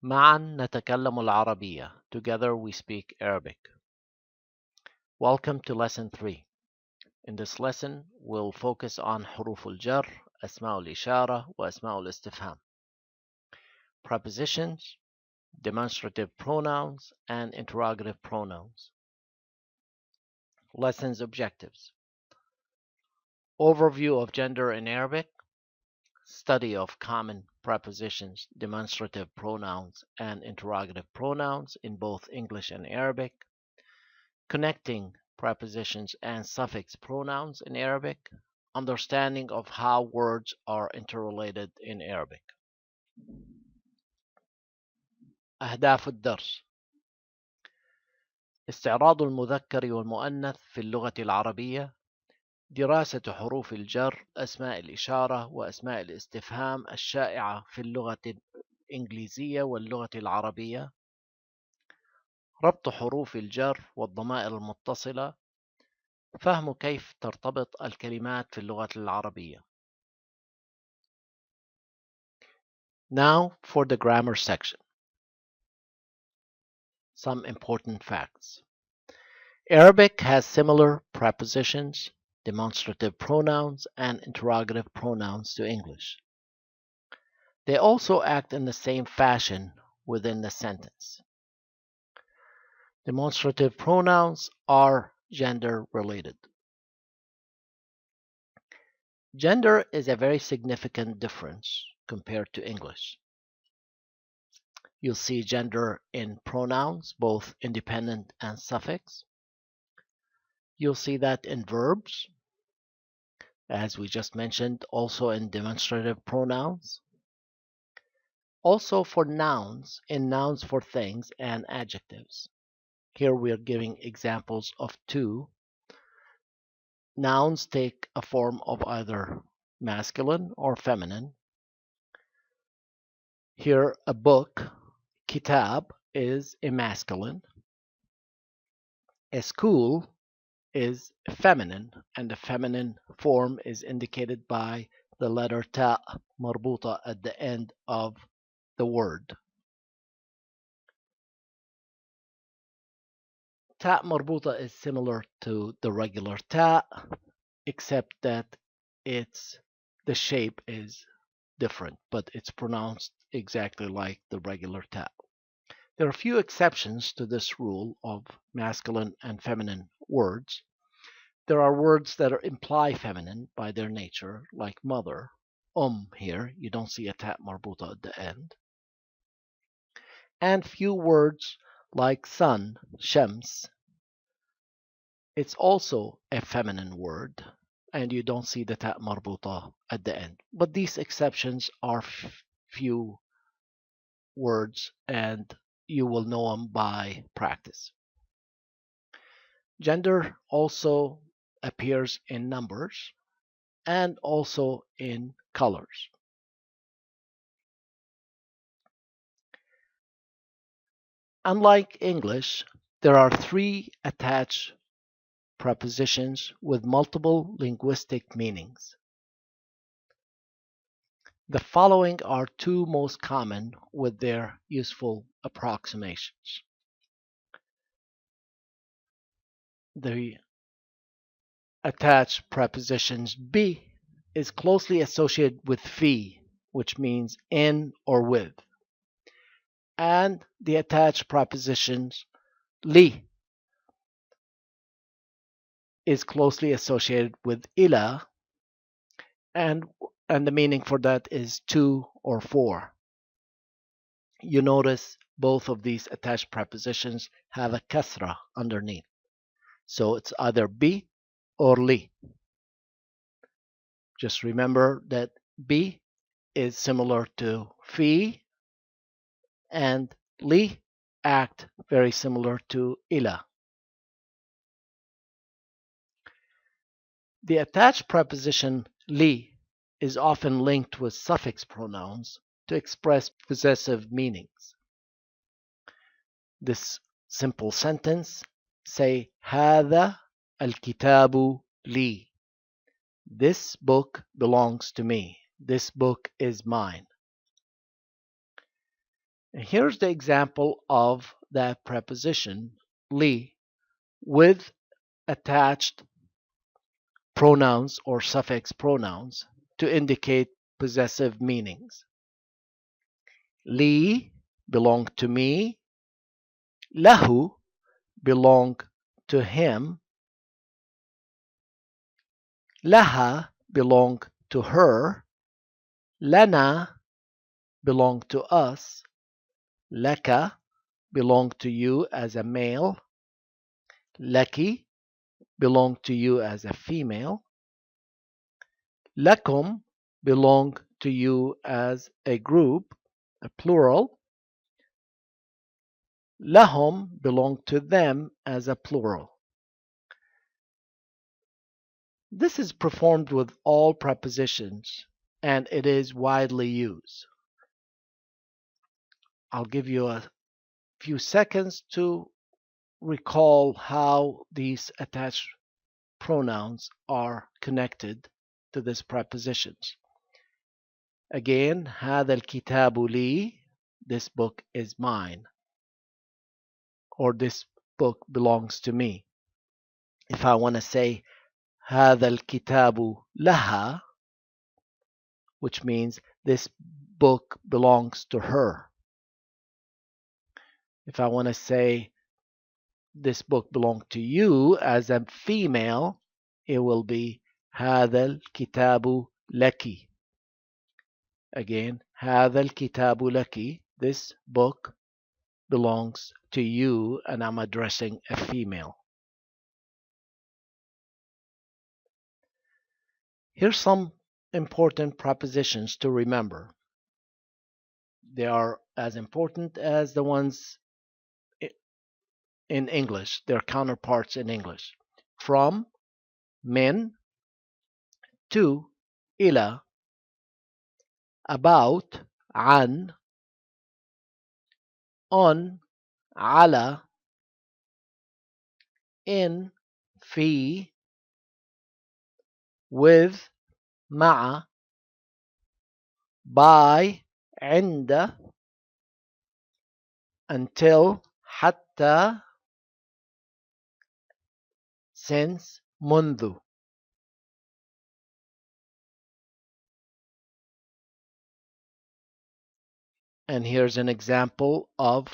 معا نتكلم العربية. Together we speak Arabic. Welcome to lesson 3. In this lesson we'll focus on حروف الجر, أسماء الإشارة وأسماء الاستفهام, prepositions, demonstrative pronouns, and interrogative pronouns. Lessons objectives: overview of gender in Arabic, study of common prepositions, demonstrative pronouns, and interrogative pronouns in both English and Arabic, connecting prepositions and suffix pronouns in Arabic, understanding of how words are interrelated in Arabic. أهداف الدرس: استعراض المذكر والمؤنث في اللغة العربية، دراسة حروف الجر، أسماء الإشارة وأسماء الاستفهام الشائعة في اللغة الإنجليزية واللغة العربية، ربط حروف الجر والضمائر المتصلة، فهم كيف ترتبط الكلمات في اللغة العربية. Now for the grammar section. Some important facts. Arabic has similar prepositions, demonstrative pronouns, and interrogative pronouns to English. They also act in the same fashion within the sentence. Demonstrative pronouns are gender-related. Gender is a very significant difference compared to English. You'll see gender in pronouns, both independent and suffix. You'll see that in verbs, as we just mentioned, also in demonstrative pronouns. Also for nouns, in nouns for things and adjectives. Here we are giving examples of two. Nouns take a form of either masculine or feminine. Here, a book, kitab, is a masculine. A school is feminine, and the feminine form is indicated by the letter ta marbuta at the end of the word. Ta marbuta is similar to the regular ta, except that the shape is different, but it's pronounced exactly like the regular ta. There are a few exceptions to this rule of masculine and feminine words. There are words that imply feminine by their nature, like mother, here, you don't see a ta marbuta at the end. And few words like sun, shams, it's also a feminine word, and you don't see the ta marbuta at the end. But these exceptions are few words, and you will know them by practice. Gender also appears in numbers and also in colors. Unlike English, there are three attached prepositions with multiple linguistic meanings. The following are two most common with their useful approximations. The attached prepositions be is closely associated with fi, which means in or with. And the attached prepositions li is closely associated with ila, and the meaning for that is to or for. You notice both of these attached prepositions have a kasra underneath. So it's either be or li. Just remember that be is similar to fi, and li act very similar to ila. The attached preposition li is often linked with suffix pronouns to express possessive meanings. This simple sentence, say هذا الكتاب لي. This book belongs to me. This book is mine. Here's the example of that preposition li with attached pronouns or suffix pronouns to indicate possessive meanings. Li belong to me, lahu belong to him, laha belong to her, lana belong to us, laka belong to you as a male, laki belong to you as a female, lakum belong to you as a group, a plural, lahum belong to them as a plural. This is performed with all prepositions and it is widely used. I'll give you a few seconds to recall how these attached pronouns are connected to these prepositions. Again, هذا الكتاب لي, this book is mine, or this book belongs to me. If I want to say هذا الكتاب لها, which means this book belongs to her. If I want to say this book belongs to you as a female, it will be هذا الكتاب لك. Again, هذا الكتاب لك, this book belongs to you and I'm addressing a female. Here's some important prepositions to remember. They are as important as the ones in English, their counterparts in English. From, min, to, إلى, about, عن, on, على, in, في, with, مع, by, عند, until, حتى, since, منذ. And here's an example of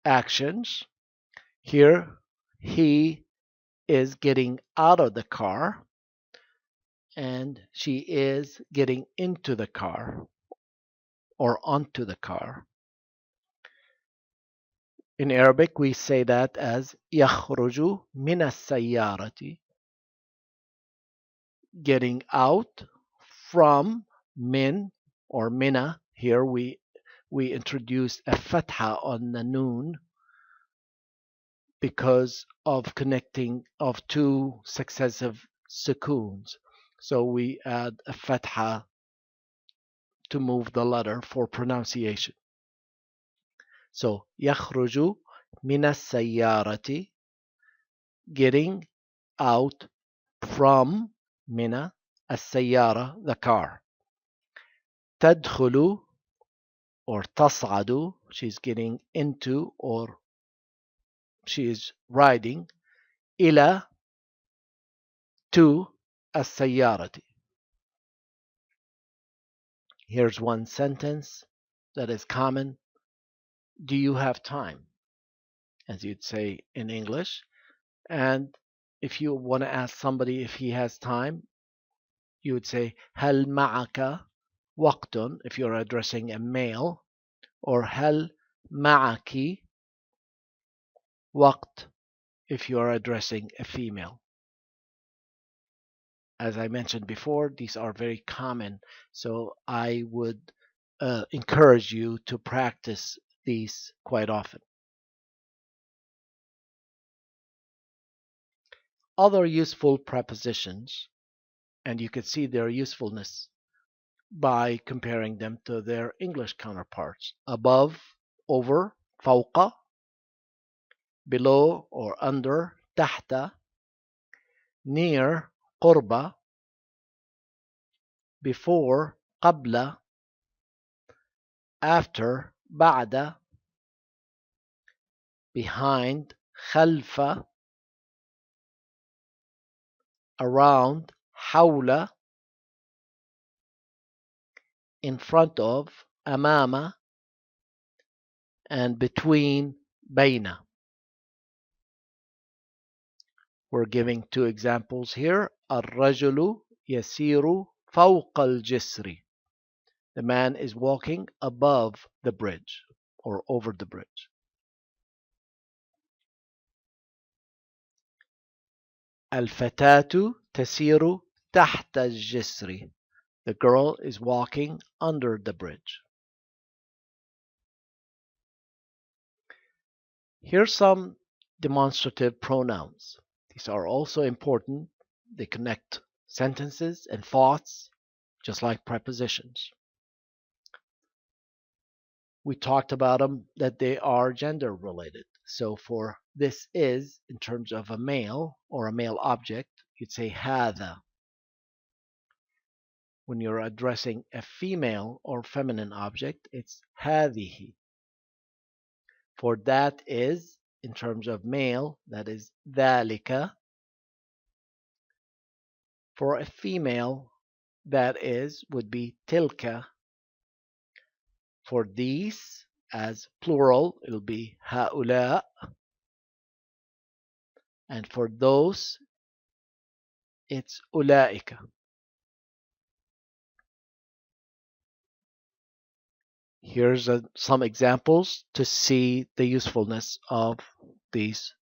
actions. Here, he is getting out of the car and she is getting into the car or onto the car. In Arabic, we say that as يخرج من السيارة, getting out from, min or mina. Here we introduced a fatha on the noon because of connecting of two successive sukoons. So we add a fatha to move the letter for pronunciation. So يخرج من السيارة, getting out from, من السيارة, the car. تدخل or تصعد, she's getting into or she is riding, إلى, to السيارة. Here's one sentence that is common. Do you have time? As you'd say in English. And if you want to ask somebody if he has time, you would say هل معك وقت if you're addressing a male, or هل معك وقت if you're addressing a female. As I mentioned before, these are very common, so I would encourage you to practice these quite often. Other useful prepositions, and you can see their usefulness by comparing them to their English counterparts. Above, over, فوق, below or under, تحت, near, قرب, before, قبل, after, بعد, behind, خلف, around, حول, in front of, أمام, and between, بين. We're giving two examples here. الرجل يسير فوق الجسر. The man is walking above the bridge or over the bridge. الفتاة تسير تحت الجسر. The girl is walking under the bridge. Here's some demonstrative pronouns. These are also important. They connect sentences and thoughts, just like prepositions. We talked about them, that they are gender related. So for this is, in terms of a male or a male object, you'd say هذا. When you're addressing a female or feminine object, it's هذه. For that is, in terms of male, that is ذلك. For a female, that is would be تلك. For these, as plural, it'll be هؤلاء. And for those, it's أولئك. Here's some examples to see the usefulness of these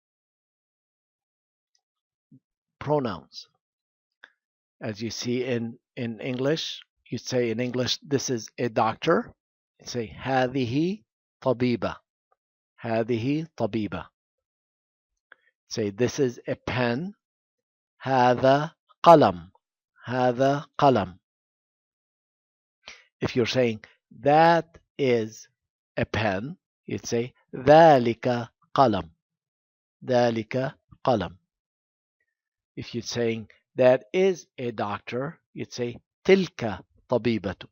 pronouns. As you see in English, you say in English, this is a doctor. You say هذه طبيبة. هذه طبيبة. Say this is a pen. هذا قلم. هذا قلم. If you're saying that is a pen, you'd say ذلك قلم. ذلك قلم. If you're saying that is a doctor, you'd say تلك طبيبة.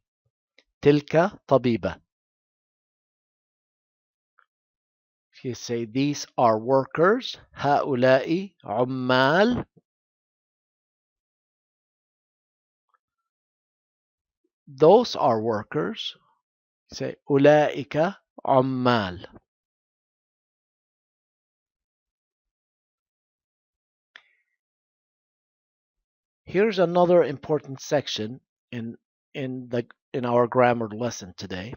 تلك طبيبة. If you say these are workers, هؤلاء عمال. Those are workers. Say أولئك عمال. Here's another important section in our grammar lesson today.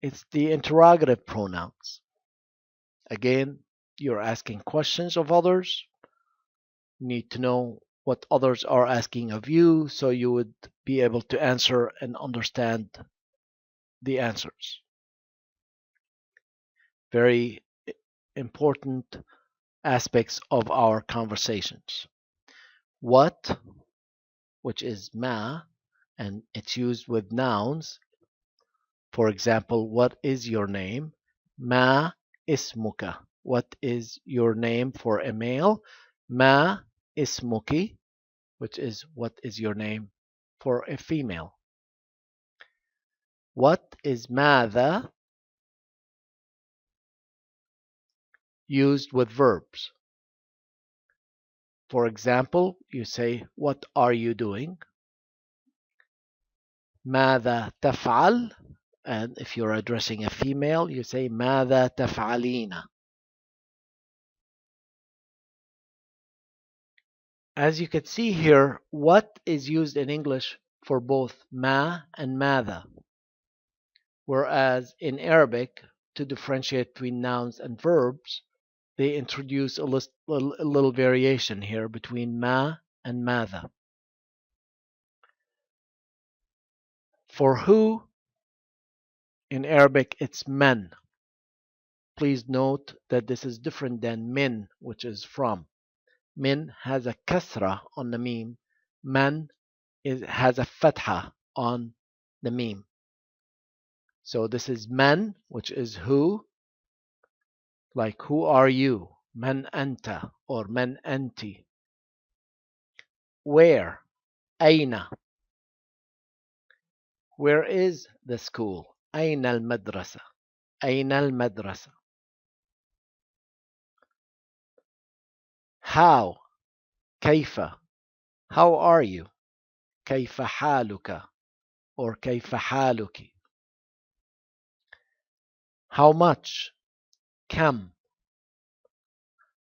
It's the interrogative pronouns. Again, you're asking questions of others. You need to know what others are asking of you, so you would be able to answer and understand the answers. Very important aspects of our conversations. What, which is ma, and it's used with nouns. For example, what is your name? Ma ismuka. What is your name for a male? Ma ismuki, which is what is your name for a female. What is ماذا? Used with verbs. For example, you say, what are you doing? ماذا تفعل? And if you're addressing a female, you say ماذا تفعلين? As you can see here, what is used in English for both ma and ماذا, whereas in Arabic, to differentiate between nouns and verbs, they introduce a little variation here between ma and ماذا. For who, in Arabic, it's men. Please note that this is different than min, which is from. Min has a kasra on the meme. Man has a fatha on the meme. So this is man, which is who. Like, who are you? Man anta or man anti. Where? Aina. Where is the school? Aina al-madrasa. أين المدرسة. How كيف. How are you. كيف حالك or كيف حالك. How much كم.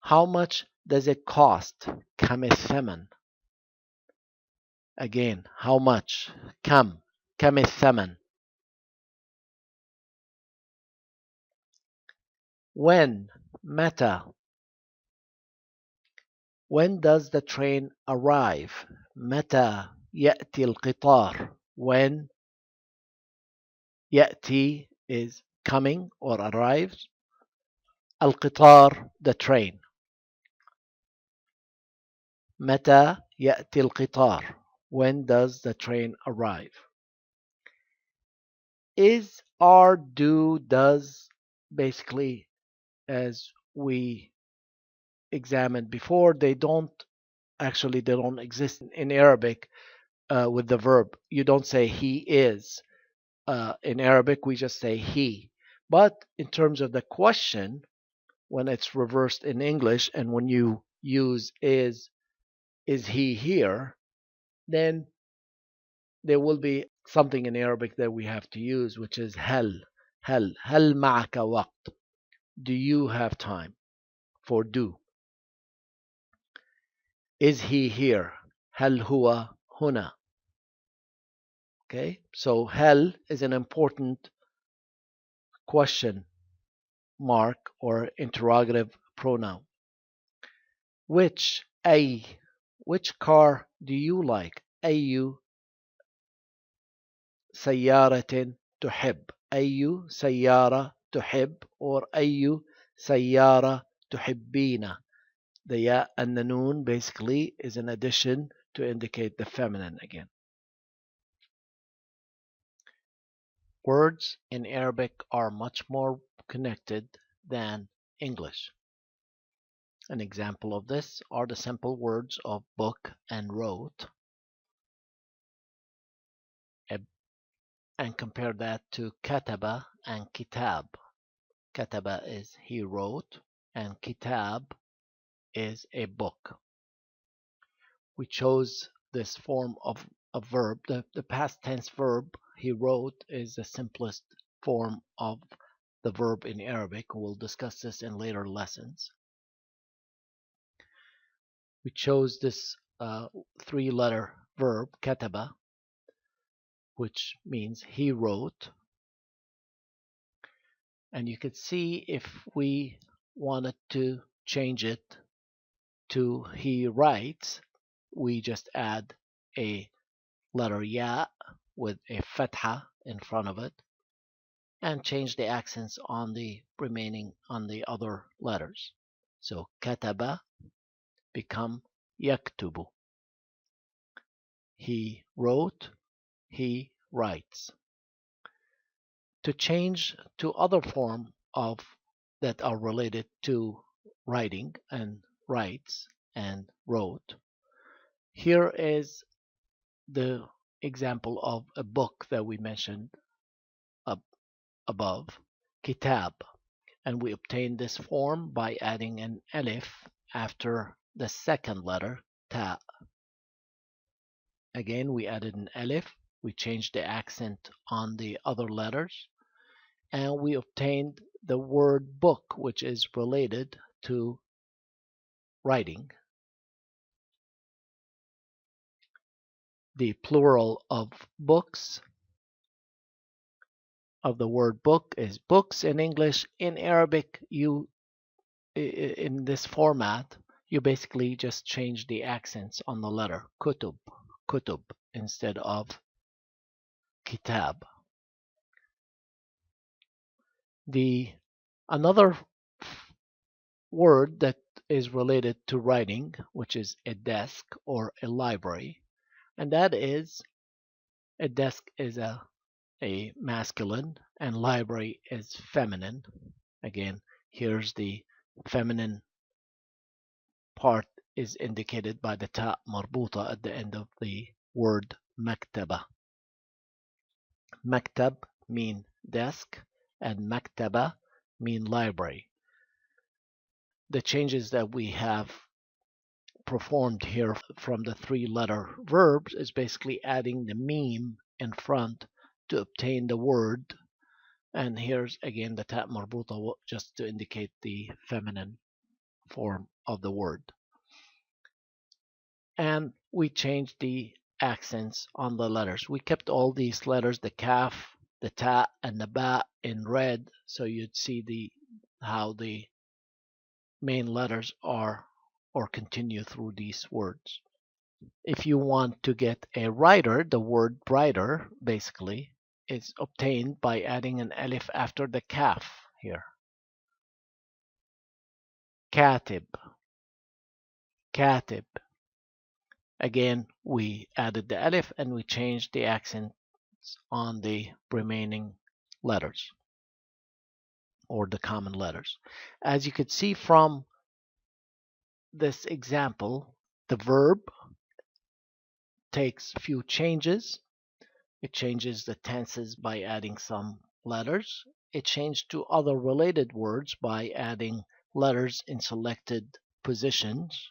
How much does it cost. كم الثمن. Again, how much كم. كم الثمن. When متى. When does the train arrive. متى يأتي القطار. When يأتي is coming or arrives. القطار the train. متى يأتي القطار. When does the train arrive. Is, are, do, does, basically, as we examined before, they don't exist in Arabic with the verb. You don't say he is. In Arabic, we just say he. But in terms of the question, when it's reversed in English and when you use is he here, then there will be something in Arabic that we have to use, which is هل معك وقت. Do you have time. For do. Is he here. هل هو هنا. Okay, so هل is an important question mark or interrogative pronoun. Which, أي. Which car do you like. أي سيارة تحب. أي سيارة تحب or أي سيارة تحبين. The ya and the noon basically is an addition to indicate the feminine again. Words in Arabic are much more connected than English. An example of this are the simple words of book and wrote. And compare that to kataba and kitab. Kataba is he wrote and kitab is a book. We chose this form of a verb. The past tense verb he wrote is the simplest form of the verb in Arabic. We'll discuss this in later lessons. We chose this three-letter verb, kataba, which means he wrote. And you could see if we wanted to change it to he writes, we just add a letter ya with a fatha in front of it and change the accents on the other letters. So kataba become yaktubu. He wrote, he writes. To change to other form of that are related to writing and writes and wrote, here is the example of a book that we mentioned above, kitab, and we obtained this form by adding an alif after the second letter, ta. Again, we added an alif, we changed the accent on the other letters, and we obtained the word book, which is related to writing. The plural of books, of the word book, is books in English. In Arabic, in this format, you basically just change the accents on the letter kutub, kutub, instead of kitab. Another word that is related to writing, which is a desk or a library, and that is a desk is a masculine and library is feminine. Again, here's the feminine part is indicated by the ta marbuta at the end of the word maktaba. Maktab mean desk and maktaba mean library. The changes that we have performed here from the three-letter verbs is basically adding the meme in front to obtain the word. And here's again the ta marbuta just to indicate the feminine form of the word. And we changed the accents on the letters. We kept all these letters, the kaf, the ta, and the ba in red, so you'd see how the main letters are or continue through these words. If you want to get a writer, the word writer basically is obtained by adding an alif after the kaf here. Katib, katib. Again, we added the alif and we changed the accents on the remaining letters or the common letters. As you could see from this example, the verb takes few changes. It changes the tenses by adding some letters. It changed to other related words by adding letters in selected positions.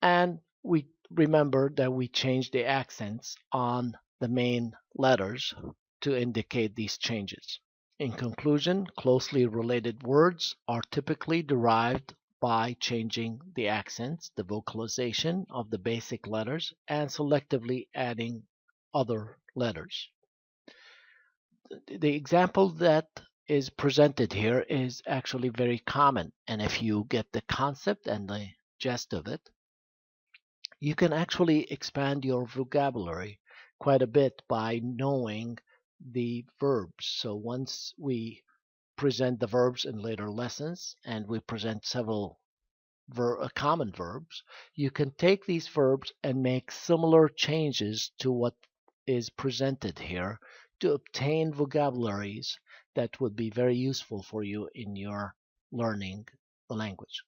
And we remember that we changed the accents on the main letters to indicate these changes. In conclusion, closely related words are typically derived by changing the accents, the vocalization of the basic letters, and selectively adding other letters. The example that is presented here is actually very common, and if you get the concept and the gist of it, you can actually expand your vocabulary quite a bit by knowing the verbs. So once we present the verbs in later lessons and we present several common verbs, you can take these verbs and make similar changes to what is presented here to obtain vocabularies that would be very useful for you in your learning the language.